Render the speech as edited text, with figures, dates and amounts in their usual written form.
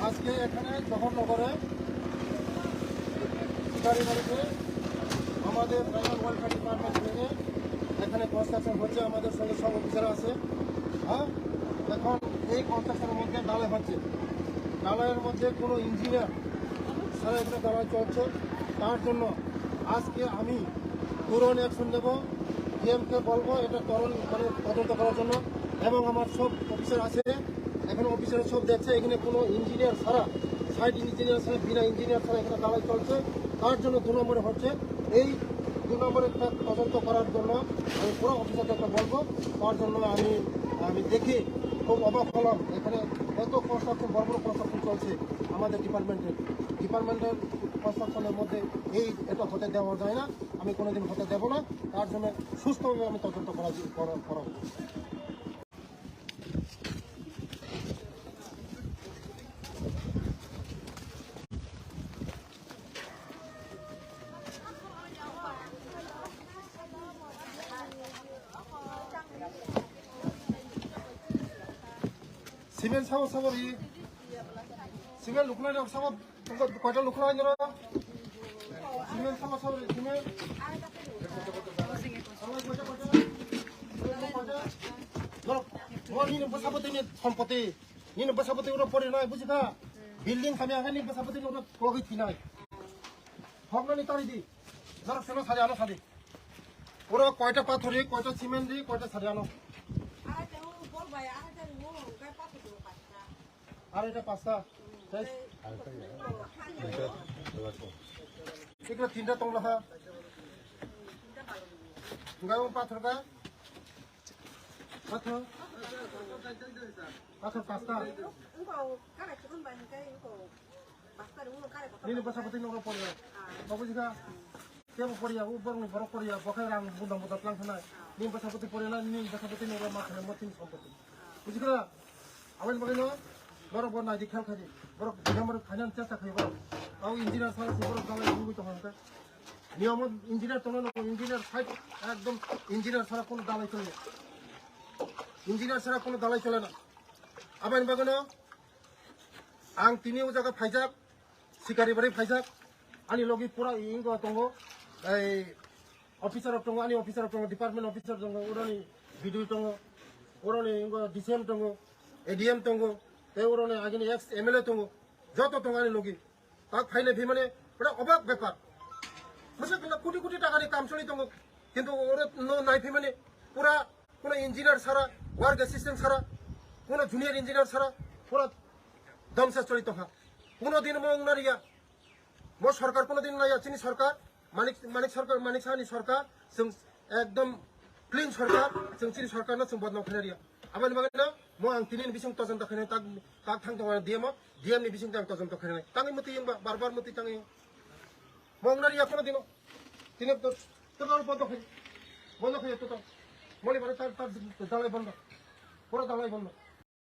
আজকে এখানে জহরনগরে শিকারিবাড়িতে আমাদের ট্রাইবাল ওয়েলফেয়ার ডিপার্টমেন্ট থেকে এখানে কনস্ট্রাকশন হচ্ছে। আমাদের সঙ্গে সব অফিসার আছে। হ্যাঁ, এখন এই কনস্ট্রাকশনের মধ্যে ঢালাই হচ্ছে। ঢালাইয়ের মধ্যে কোনো ইঞ্জিনিয়ার সারা এখানে ঢালাই চলছে। তার জন্য আজকে আমি তুরন্ত অ্যাকশন নেব। ডিএমকে বলবো এটা তদন্ত করার জন্য, এবং আমার সব অফিসার আছে এখানে, অফিসার সব দেখছে এখানে কোনো ইঞ্জিনিয়ার ছাড়া, সাইড ইঞ্জিনিয়ার ছাড়া, বিনা ইঞ্জিনিয়ার ছাড়া এখানে ঢালাই চলছে। তার জন্য 2 নম্বরে হচ্ছে। এই 2 নম্বরের তদন্ত করার জন্য আমি পুরো অফিসারদেরকে বলবো। তার জন্য আমি দেখি খুব অবাক হলাম, এখানে এত কনস্ট্রাকশন, বড় বড় কনস্ট্রাকশন চলছে আমাদের ডিপার্টমেন্টের কনস্ট্রাকশনের মধ্যে এটা হতে দেওয়া যায় না। আমি কোনোদিন হতে দেব না। তার জন্য সুস্থভাবে আমি তদন্ত করাবো। সিমেন্ট সাবর সিমেন্ট লুকনাই সাবর কয়টা লুকনাই ধরো সিমেন্ট সাবর সিমেন্ট নিন বসাপতি সম্পত্তি নিন বসাপতি ওরা পড়ে নয় বুঝিখা বিল্ডিং খামি আগে নিন বসাপতি ওরা কগি থিনাই ভগ্নানি তারি দি ধরো সেনো সারি আনো সারি ওরা কয়টা পাথরি কয়টা সিমেন্ট দি কয়টা সারি আনো আর এটা 5টা এগুলো 3টা তোমরা গাও পাথর 5টা ini pasapati nunggu poriya, bagus juga. Siapa poriya, ubah nih baru poriya, pakai orang muda pelang sana. Ini pasapati poriya lah, ini pasapati nunggu makan matin sampati. Bukan juga, awal bagaimana? Baru buat naik khal kaji, baru gambar kajian cesta kaji baru. Aku engineer sana sih baru kalau ibu itu hantar. Ni amat engineer tuh nol, engineer site, ekdom engineer sana pun dalai cule. Engineer sana pun dalai cule na. Awal bagaimana? Ang tini ujaga pajak. শিকারিবাড়ি ফাইসাক আনি লগি পুরা ইঙ্গ দङ এই officer দङ আনি officer দङ department officer দङ ওরানি BDO দङ ওরানি ইঙ্গ ডিসিএম দङ এডিএম দङ তে ওরানি আগিনি এক্স এমএলএ দङ যত দङ আনি লগি তাক ফাইলে ভি মানে পুরা অবাক ব্যাপার মসে কোটি কোটি টাকার কাম চলি দङ কিন্তু ওরে নাইফি মানে পুরা কোন ইঞ্জিনিয়ার ছাড়া ওয়ার্ক অ্যাসিস্ট্যান্ট ছাড়া কোন জুনিয়র ইঞ্জিনিয়ার ছাড়া পুরা ধ্বংস চলিত হয় কোনোদিন মংনারিয়া মো সরকার কোনোদিন নাইয়া চিনি সরকার মানিক সরকার মানিক সাহানি সরকার जों एकदम क्लीन सरकार जों चिनि सरकार ना जों बदनाम खानारिया आबानि बागैना मो आं तिनि बिसिं तजन तखानाय ताक थां दङ डिएम नि बिसिं तां तजन तखानाय तांगै मति यंबा बार मति तांगै मংনারিয়া কোনোদিন तिनि तो बंद खाय तो मले बारे तार दालाय बंद पुरा दालाय बंद